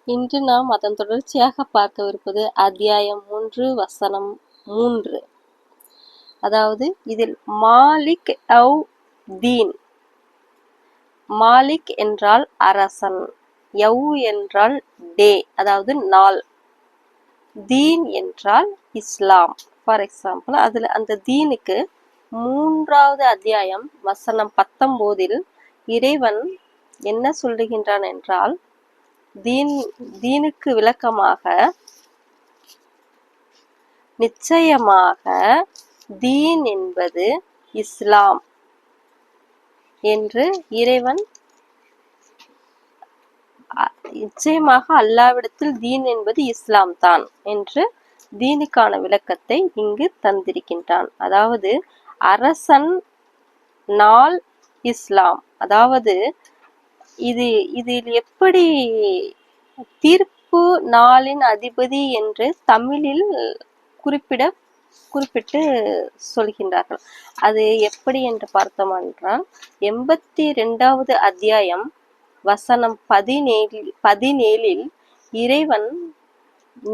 இன்று நாம் அதன் தொடர்ச்சியாக பார்க்கவிருப்பது அத்தியாயம் 3 வசனம் 3. அதாவது இதில் மாலிக் அவ் தீன். மாலிக் என்றால் அரசன், யவ் என்றால் டே அதாவது நாள், தீன் என்றால் இஸ்லாம். ஃபார் எக்ஸாம்பிள் அதில் அந்த தீனுக்கு 3வது அத்தியாயம் வசனம் 19 இறைவன் என்ன சொல்லுகின்றான் என்றால், தீனுக்கு விளக்கமாக நிச்சயமாக தீன் என்பது இஸ்லாம் என்று இறைவன் நிச்சயமாக அல்லாவிடத்தில் தீன் என்பது இஸ்லாம் தான் என்று தீனுக்கான விளக்கத்தை இங்கு தந்திருக்கின்றான். அதாவது அரசன் நாள் இஸ்லாம். அதாவது இதில் எப்படி தீர்ப்பு நாளின் அதிபதி என்று தமிழில் குறிப்பிட்டு சொல்கின்றார்கள். அது எப்படி என்று பார்த்தோம் என்றால் 82வது அத்தியாயம் வசனம் 17 இறைவன்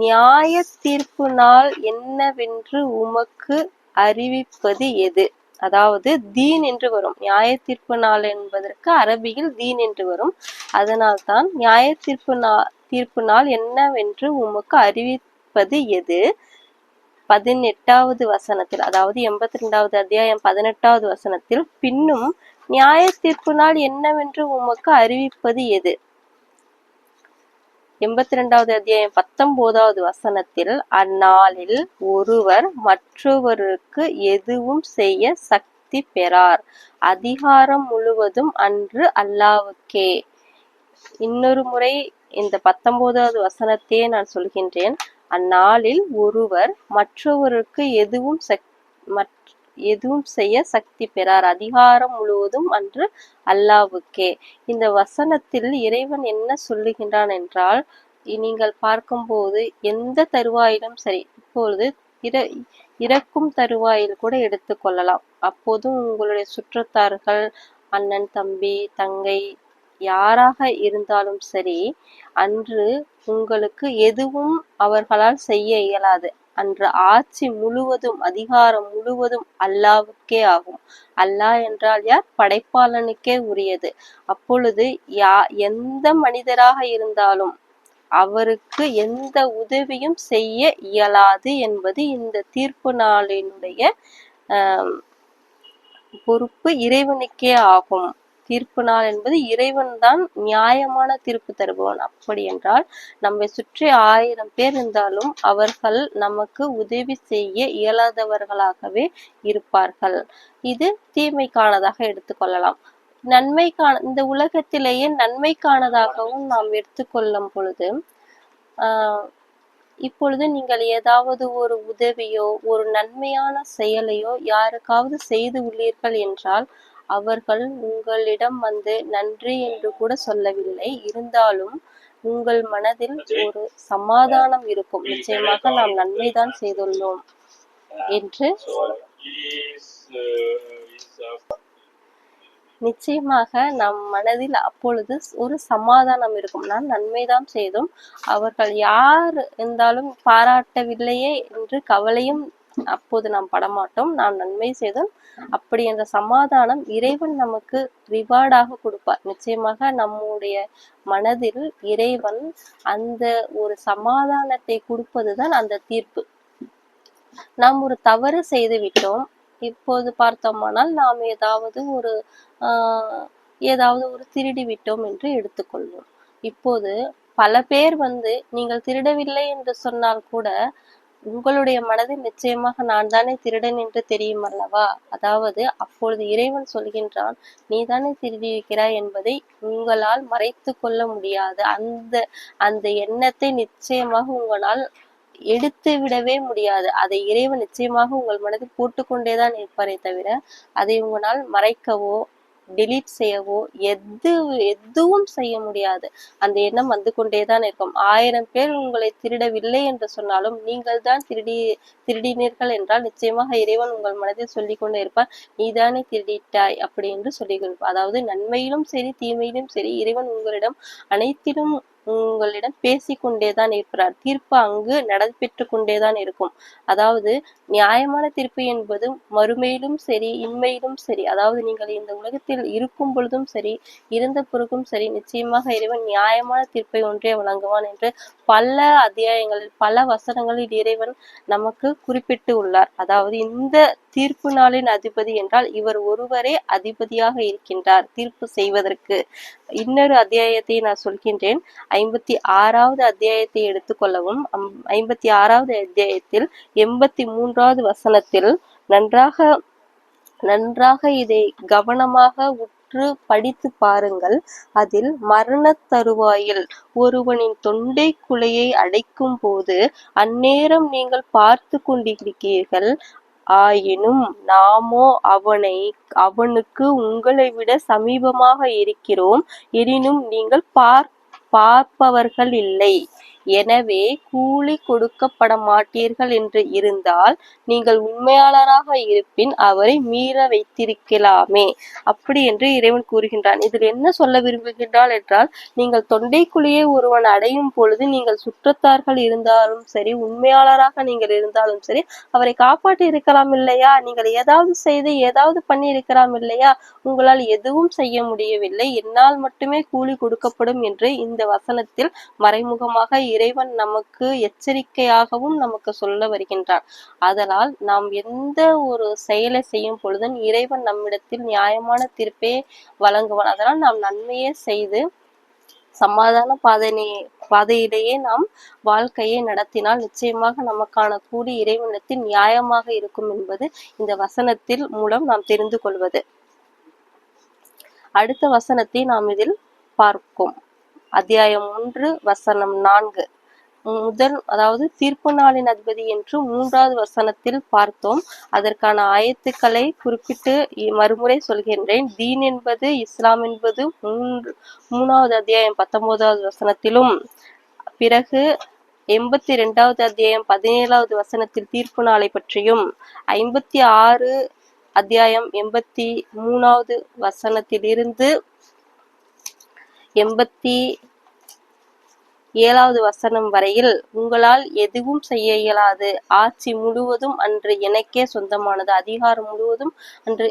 நியாய தீர்ப்பு நாள் என்னவென்று உமக்கு அறிவிப்பது எது? அதாவது தீன் என்று வரும். நியாய தீர்ப்பு நாள் என்பதற்கு அரபியில் தீன் என்று வரும். அதனால்தான் நியாய தீர்ப்பு நாள் என்னவென்று உமக்கு அறிவிப்பது எது? 18வது வசனத்தில், அதாவது 82வது அத்தியாயம் 18வது வசனத்தில், பின்னும் நியாய தீர்ப்பு நாள் என்னவென்று உமக்கு அறிவிப்பது எது? 82வது அத்தியாயம் 19வது வசனத்தில், அந்நாளில் ஒருவர் மற்றவருக்கு எதுவும் செய்ய சக்தி பெறார், அதிகாரம் முழுவதும் அன்று அல்லாஹ்வுக்கே. இன்னொரு முறை இந்த 19வது வசனத்தையே நான் சொல்கின்றேன். அந்நாளில் ஒருவர் மற்றவருக்கு எதுவும் செய்ய சக்தி பெறார், அதிகாரம் முழுவதும் அன்று அல்லாஹ்வுக்கே. இந்த வசனத்தில் இறைவன் என்ன சொல்லுகின்றான் என்றால், நீங்கள் பார்க்கும்போது எந்த தருவாயிலும் சரி, இப்பொழுது இறக்கும் தருவாயில் கூட எடுத்துக்கொள்ளலாம். அப்போதும் உங்களுடைய சுற்றத்தார்கள், அண்ணன், தம்பி, தங்கை, யாராக இருந்தாலும் சரி, அன்று உங்களுக்கு எதுவும் அவர்களால் செய்ய இயலாது. அன்று ஆட்சி முழுவதும், அதிகாரம் முழுவதும் அல்லாஹ்வுக்கே ஆகும். அல்லாஹ் என்றால் யார்? படைப்பாளனுக்கே உரியது. அப்பொழுது எந்த மனிதராக இருந்தாலும் அவருக்கு எந்த உதவியும் செய்ய இயலாது என்பது இந்த தீர்ப்பு நாளினுடைய பொறுப்பு இறைவனுக்கே ஆகும். தீர்ப்பு நாள் என்பது இறைவன் தான் நியாயமான தீர்ப்பு தருபவன். அப்படி என்றால் நம்மை சுற்றி 1000 பேர் இருந்தாலும் அவர்கள் நமக்கு உதவி செய்ய இயலாதவர்களாகவே இருப்பார்கள். இது தீமைக்கானதாக எடுத்துக்கொள்ளலாம். இந்த உலகத்திலேயே நன்மைக்கானதாகவும் நாம் எடுத்துக்கொள்ளும் பொழுது, இப்பொழுது நீங்கள் ஏதாவது ஒரு உதவியோ ஒரு நன்மையான செயலையோ யாருக்காவது செய்து உள்ளீர்கள் என்றால், அவர்கள் உங்களிடம் வந்து நன்றி என்று கூட சொல்லவில்லை. இருந்தாலும் உங்கள் மனதில் ஒரு சமாதானம் இருக்கும். நிச்சயமாக நாம் நன்மைதான் செய்துள்ளோம் என்று நிச்சயமாக நம் மனதில் அப்பொழுது ஒரு சமாதானம் இருக்கும். நாம் நன்மைதான் செய்தோம், அவர்கள் யார் இருந்தாலும் பாராட்டவில்லையே என்று கவலையும் அப்போது நாம் படமாட்டோம். நாம் நன்மை செய்தோம் அப்படி என்ற சமாதானம் இறைவன் நமக்கு ரிவார்டாக கொடுப்பார். நிச்சயமாக நம்முடைய மனதில் இறைவன் அந்த ஒரு சமாதானத்தை கொடுப்பதுதான் அந்த தீர்ப்பு. நாம் ஒரு தவறு செய்து விட்டோம். இப்போது பார்த்தோமானால் நாம் ஏதாவது ஒரு திருடி விட்டோம் என்று எடுத்துக்கொள்வோம். இப்போது பல பேர் வந்து நீங்கள் திருடவில்லை என்று சொன்னால் கூட உங்களுடைய மனதில் நிச்சயமாக நான் தானே திருடன் என்று தெரியும் அல்லவா? அதாவது அப்பொழுது இறைவன் சொல்கின்றான், நீ தானே திருடியிருக்கிறாய் என்பதை உங்களால் மறைத்து கொள்ள முடியாது. அந்த எண்ணத்தை நிச்சயமாக உங்களால் எடுத்து விடவே முடியாது. அதை இறைவன் நிச்சயமாக உங்கள் மனதில் போட்டுக்கொண்டேதான் இருப்பாரே தவிர அதை உங்களால் மறைக்கவோ டெலீட் செய்யவோ எதுவும் செய்ய முடியாது. அந்த எண்ணம் வந்து கொண்டேதான் இருக்கும். 1000 பேர் உங்களை திருடவில்லை என்று சொன்னாலும் நீங்கள் தான் திருடினீர்கள் என்றால் நிச்சயமாக இறைவன் உங்கள் மனதில் சொல்லிக் கொண்டே இருப்பார், நீதானே திருடிட்டாய் அப்படி என்று சொல்லிக் கொண்டிருப்பார். அதாவது நன்மையிலும் சரி தீமையிலும் சரி இறைவன் உங்களிடம் அனைத்திலும் உங்களிடம் பேசிக்கொண்டேதான் இருக்கிறார். தீர்ப்பு அங்கு நடைபெற்று கொண்டேதான் இருக்கும். அதாவது நியாயமான தீர்ப்பு என்பது மறுமையிலும் சரி, இன்மையிலும் சரி, அதாவது நீங்கள் இந்த உலகத்தில் இருக்கும் பொழுதும் சரி, இருந்த பிறகும் சரி, நிச்சயமாக இறைவன் நியாயமான தீர்ப்பை ஒன்றே வழங்குவான் என்று பல அத்தியாயங்களில், பல வசனங்களில் இறைவன் நமக்கு குறிப்பிட்டு உள்ளார். அதாவது இந்த தீர்ப்பு நாளின் அதிபதி என்றால் இவர் ஒருவரே அதிபதியாக இருக்கின்றார் தீர்ப்பு செய்வதற்கு. இன்னொரு அத்தியாயத்தை நான் சொல்கின்றேன். 56வது அத்தியாயத்தை எடுத்துக்கொள்ளவும். 56வது அத்தியாயத்தில் 83வது வசனத்தில் நன்றாக இதை கவனமாக உற்று படித்து பாருங்கள். அதில் மரண தருவாயில் ஒருவனின் தொண்டை குழியை அடைக்கும் போது அந்நேரம் நீங்கள் பார்த்து கொண்டிருக்கிறீர்கள். ஆயினும் நாமோ அவனுக்கு உங்களை விட சமீபமாக இருக்கிறோம். எனினும் நீங்கள் பார்ப்பவர்கள் இல்லை. எனவே கூலி கொடுக்கப்பட மாட்டீர்கள் என்று இருந்தால் நீங்கள் உண்மையாளராக இருப்பின் அவரை மீற வைத்திருக்கலாமே. அப்படி என்று இறைவன் கூறுகின்றான். இதில் என்ன சொல்ல விரும்புகின்றான் என்றால், நீங்கள் தொண்டைக்குழியை ஒருவன் அடையும் பொழுது நீங்கள் சுற்றத்தார்கள் இருந்தாலும் சரி, உண்மையாளராக நீங்கள் இருந்தாலும் சரி, அவரை காப்பாற்றி இருக்கலாம் இல்லையா? நீங்கள் ஏதாவது செய்து ஏதாவது பண்ணி இருக்கலாம் இல்லையா? உங்களால் எதுவும் செய்ய முடியவில்லை, என்னால் மட்டுமே கூலி கொடுக்கப்படும் என்று இந்த வசனத்தில் மறைமுகமாக இறைவன் நமக்கு எச்சரிக்கையாகவும் நமக்கு சொல்ல வருகின்றான். அதனால் நாம் எந்த ஒரு செயலை செய்யும் பொழுதும் இறைவன் நம்மிடத்தில் நியாயமான தீர்ப்பே வழங்குவான். அதனால் நாம் நன்மையே செய்து சமாதான பாதையிலேயே நாம் வாழ்க்கையை நடத்தினால் நிச்சயமாக நமக்கான கூலி இறைவனிடத்தில் நியாயமாக இருக்கும் என்பது இந்த வசனத்தில் மூலம் நாம் தெரிந்து கொள்வது. அடுத்த வசனத்தை நாம் இதில் பார்ப்போம். அத்தியாயம் 1 வசனம் 4 அதாவது தீர்ப்பு நாளின் அதிபதி என்று 3வது வசனத்தில் பார்த்தோம். அதற்கான ஆயத்துக்களை குறிப்பிட்டு மறுமுறை சொல்கின்றேன். தீன் என்பது, இஸ்லாம் என்பது 3வது அத்தியாயம் 19வது வசனத்திலும், பிறகு 82வது அத்தியாயம் 17வது வசனத்தில் தீர்ப்பு நாளை பற்றியும், 56 அத்தியாயம் 83வது வசனத்திலிருந்து 87வது வசனம் வரையில் உங்களால் எதுவும் செய்ய இயலாது, ஆட்சி முழுவதும் அன்று எனக்கே சொந்தமானது, அதிகாரம் முழுவதும் அன்று